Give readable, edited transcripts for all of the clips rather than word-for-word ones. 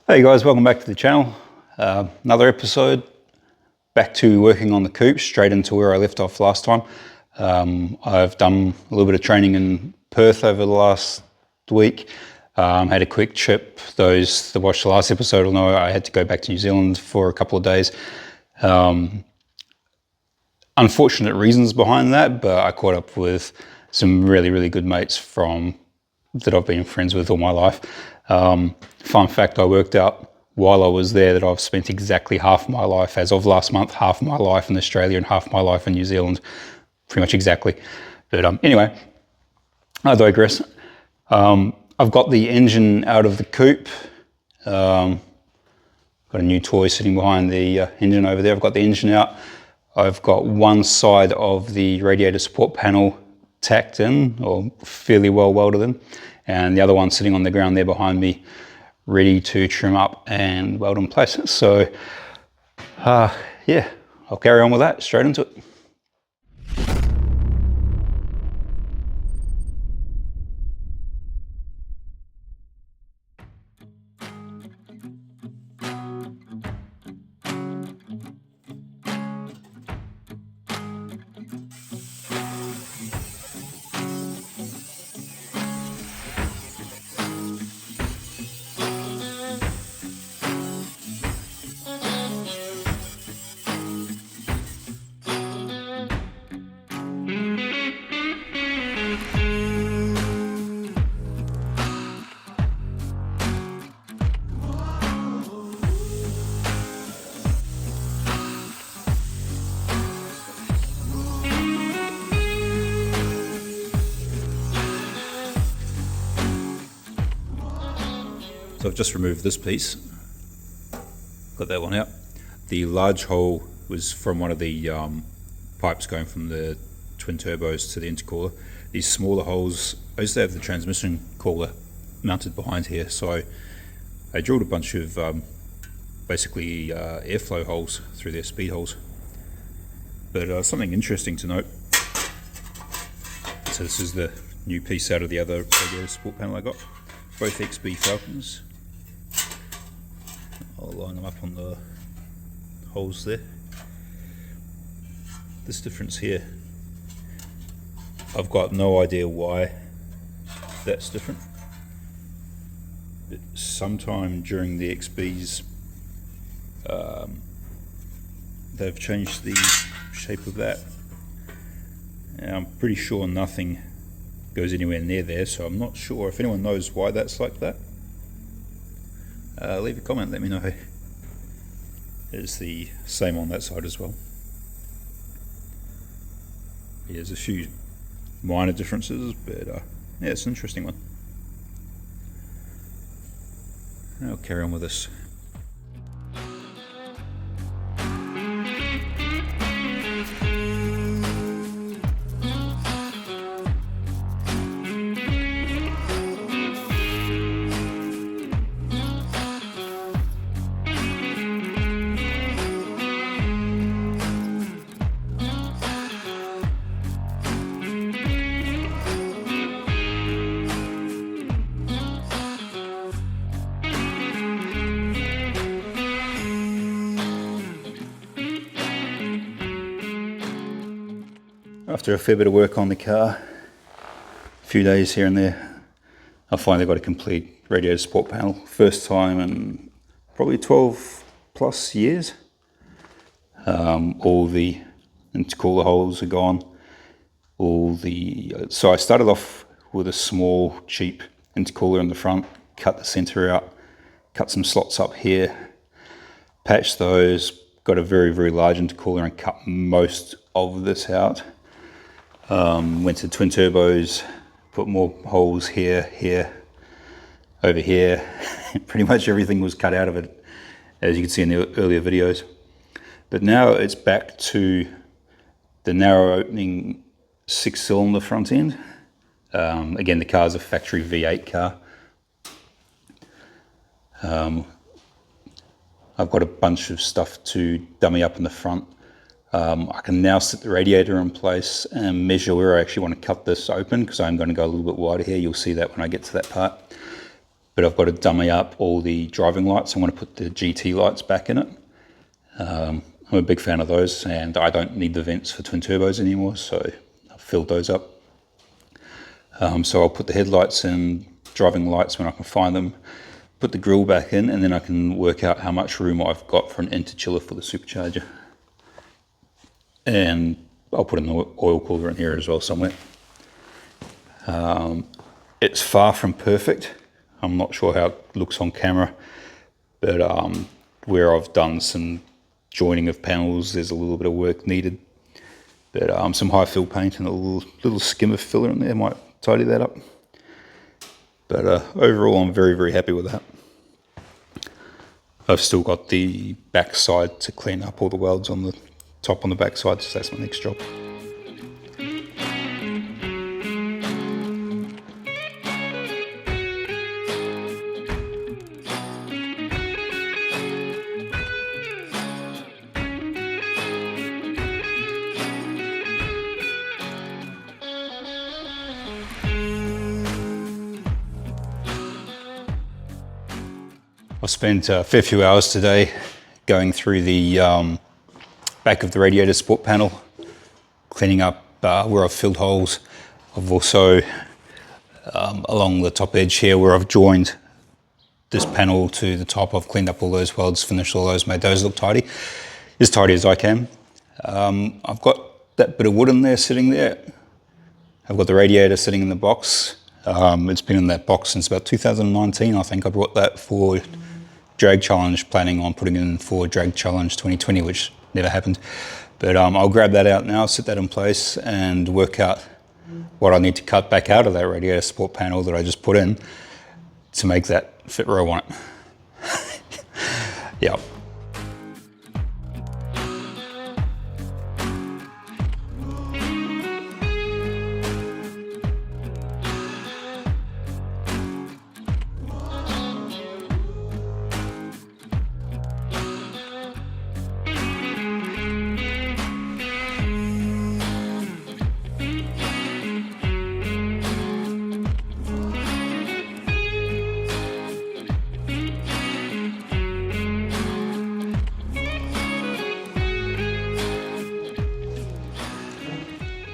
Hey guys, welcome back to the channel. Another episode, back to working on the coupe, straight into where I left off last time. I've done a little bit of training in Perth over the last week. Had a quick trip. Those that watched the last episode will know I had to go back to New Zealand for a couple of days. Unfortunate reasons behind that, but I caught up with some really good mates that I've been friends with all my life. Fun fact, I worked out while I was there that I've spent exactly half my life, as of last month, half my life in Australia and half my life in New Zealand, pretty much exactly. But anyway, I digress. I've got the engine out of the coupe. Got a new toy sitting behind the engine over there. I've got the engine out. I've got one side of the radiator support panel tacked in, or fairly well welded in, and the other one sitting on the ground there behind me, ready to trim up and weld in place. So yeah, I'll carry on with that, straight into it. So I've just removed this piece, got that one out. The large hole was from one of the pipes going from the twin turbos to the intercooler. These smaller holes, I used to have the transmission cooler mounted behind here, so I drilled a bunch of basically airflow holes through their speed holes. But something interesting to note, so this is the new piece out of the other radiator support panel I got, both XB Falcons. I'll line them up on the holes there. This difference here, I've got no idea why that's different. But sometime during the XBs, they've changed the shape of that. And I'm pretty sure nothing goes anywhere near there, so I'm not sure if anyone knows why that's like that. Leave a comment, let me know. It's the same on that side as well. Yeah, there's a few minor differences, but yeah, it's an interesting one. I'll carry on with this. After a fair bit of work on the car, a few days here and there, I finally got a complete radiator support panel. First time in probably 12 plus years. All the intercooler holes are gone. So I started off with a small, cheap intercooler in the front, cut the center out, cut some slots up here, patched those, got a very large intercooler and cut most of this out. Went to twin turbos, put more holes here, over here. Pretty much everything was cut out of it, as you can see in the earlier videos. But now it's back to the narrow opening 6-cylinder front end. Again, the car's a factory V8 car. I've got a bunch of stuff to dummy up in the front. I can now sit the radiator in place and measure where I actually want to cut this open, because I'm going to go a little bit wider here. You'll see that when I get to that part. but I've got to dummy up all the driving lights. I'm going to put the GT lights back in it. I'm a big fan of those, and I don't need the vents for twin turbos anymore, so I've filled those up. So I'll put the headlights and driving lights when I can find them, put the grille back in, and then I can work out how much room I've got for an interchiller for the supercharger. And I'll put an oil cooler in here as well somewhere. It's far from perfect. I'm not sure how it looks on camera, but where I've done some joining of panels, there's a little bit of work needed. But some high fill paint and a little skim of filler in there might tidy that up. But overall, I'm very, very happy with that. I've still got the back side to clean up all the welds on the top on the back side, so that's my next job. I've spent a fair few hours today going through the back of the radiator support panel, cleaning up where I've filled holes. I've also, along the top edge here where I've joined this panel to the top, I've cleaned up all those welds, finished all those, made those look tidy as I can. I've got that bit of wood in there sitting there. I've got the radiator sitting in the box. It's been in that box since about 2019. I think I brought that for Drag Challenge, planning on putting it in for Drag Challenge 2020, which never happened. But I'll grab that out now, sit that in place, and work out what I need to cut back out of that radiator support panel that I just put in to make that fit where I want it. Yeah.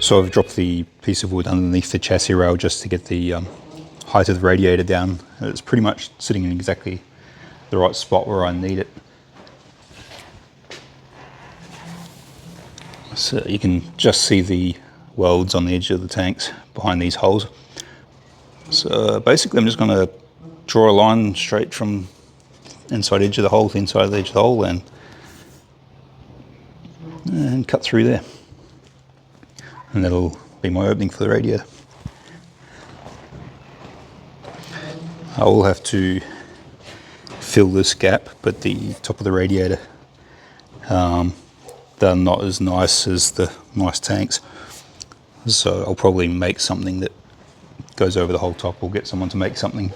So I've dropped the piece of wood underneath the chassis rail just to get the height of the radiator down. It's pretty much sitting in exactly the right spot where I need it. So you can just see the welds on the edge of the tanks behind these holes. So basically I'm just going to draw a line straight from inside edge of the hole to inside the edge of the hole and cut through there. And that'll be my opening for the radiator. I will have to fill this gap, but the top of the radiator, they're not as nice as the nice tanks. So I'll probably make something that goes over the whole top, or get someone to make something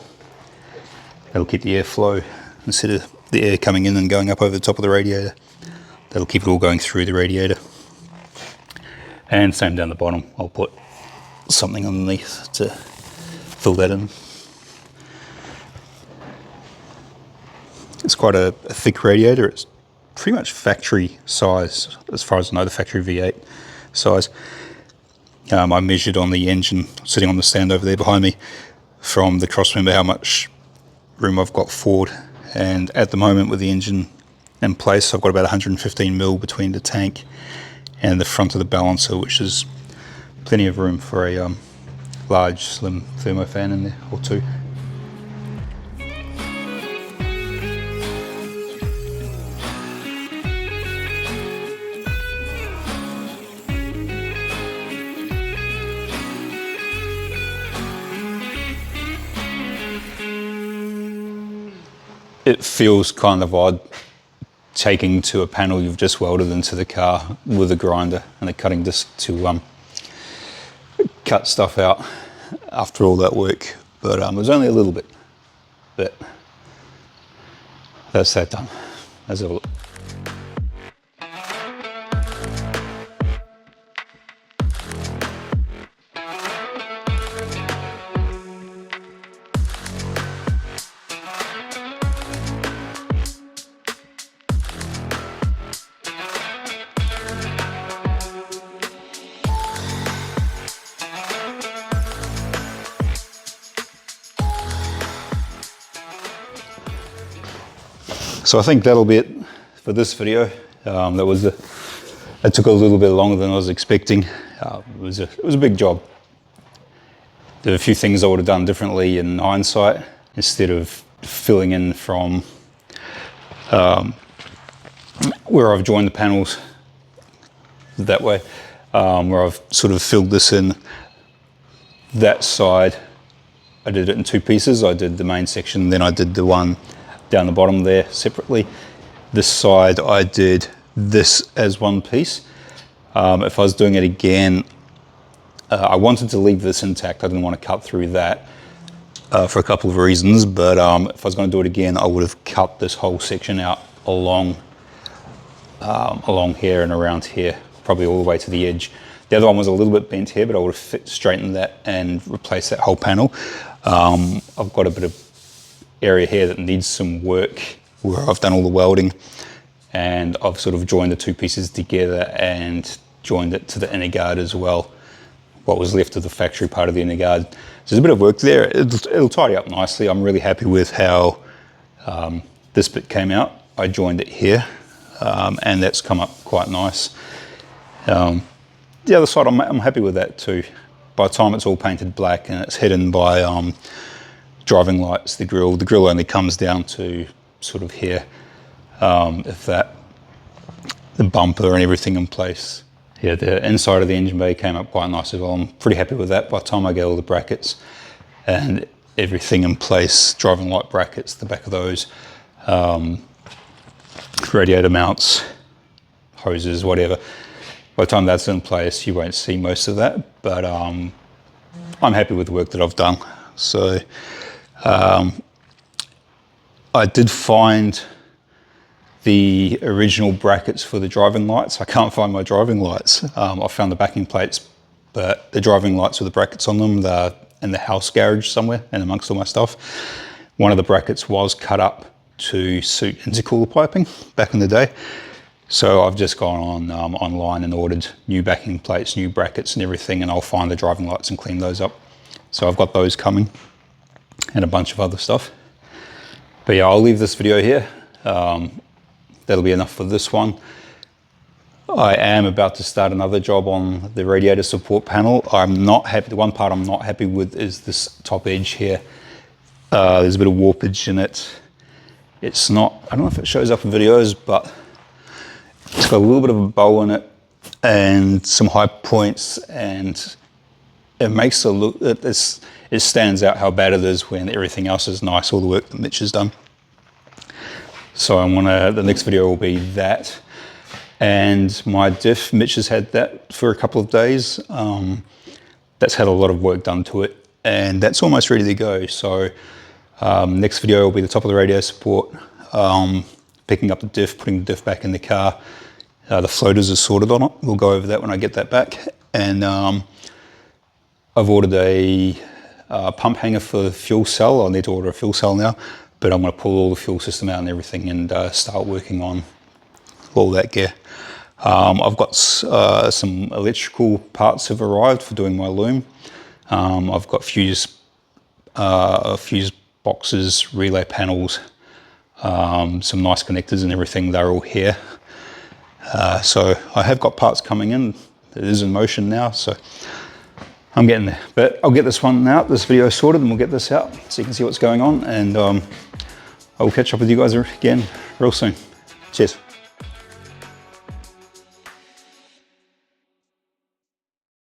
that'll keep the airflow, instead of the air coming in and going up over the top of the radiator, that'll keep it all going through the radiator. And same down the bottom, I'll put something underneath to fill that in. It's quite a thick radiator. It's pretty much factory size, as far as I know, the factory V8 size. I measured on the engine, sitting on the stand over there behind me, from the crossmember how much room I've got forward. And at the moment, with the engine in place, I've got about 115 mil between the tank and the front of the balancer, which is plenty of room for a large, slim thermo fan in there, or two. It feels kind of odd taking to a panel you've just welded into the car with a grinder and a cutting disc to cut stuff out after all that work, but it was only a little bit. But that's that done. Let's have a look. So I think that'll be it for this video. It took a little bit longer than I was expecting. It was a big job. There are a few things I would have done differently in hindsight, instead of filling in from where I've joined the panels that way, where I've sort of filled this in that side. I did it in two pieces. I did the main section, then I did the one down the bottom there separately. This side I did this as one piece. If I was doing it again, I wanted to leave this intact. I didn't want to cut through that for a couple of reasons, but if I was going to do it again, I would have cut this whole section out along here and around here, probably all the way to the edge. The other one was a little bit bent here, but I would have straightened that and replaced that whole panel. I've got a bit of area here that needs some work where I've done all the welding, and I've sort of joined the two pieces together and joined it to the inner guard as well, what was left of the factory part of the inner guard. So there's a bit of work there. It'll tidy up nicely. I'm really happy with how this bit came out. I joined it here, and that's come up quite nice. The other side, I'm happy with that too. By the time it's all painted black and it's hidden by driving lights, the grill only comes down to sort of here, if that, the bumper and everything in place. Yeah, the inside of the engine bay came up quite nice as well. I'm pretty happy with that. By the time I get all the brackets and everything in place, driving light brackets, the back of those, radiator mounts, hoses, whatever. By the time that's in place, you won't see most of that, but I'm happy with the work that I've done. So I did find the original brackets for the driving lights. I can't find my driving lights. I found the backing plates, but the driving lights with the brackets on them, they're in the house garage somewhere and amongst all my stuff. One of the brackets was cut up to suit intercooler piping back in the day. So I've just gone on online and ordered new backing plates, new brackets and everything, and I'll find the driving lights and clean those up. So I've got those coming and a bunch of other stuff. But yeah, I'll leave this video here. That'll be enough for this one. I am about to start another job on the radiator support panel. I'm not happy. The one part I'm not happy with is this top edge here. There's a bit of warpage in it. It's not, I don't know if it shows up in videos, but it's got a little bit of a bow in it and some high points, and it makes it look, it stands out how bad it is when everything else is nice, all the work that Mitch has done. So the next video will be that. And my diff, Mitch has had that for a couple of days. That's had a lot of work done to it, and that's almost ready to go. So next video will be the top of the radiator support, picking up the diff, putting the diff back in the car. The floaters are sorted on it. We'll go over that when I get that back. And I've ordered a pump hanger for the fuel cell. I need to order a fuel cell now, but I'm going to pull all the fuel system out and everything and start working on all that gear. I've got some electrical parts have arrived for doing my loom. I've got fuse boxes, relay panels, some nice connectors and everything. They're all here. So I have got parts coming in. It is in motion now, so I'm getting there. But I'll get this one out, this video sorted, and we'll get this out so you can see what's going on. And I will catch up with you guys again real soon. Cheers.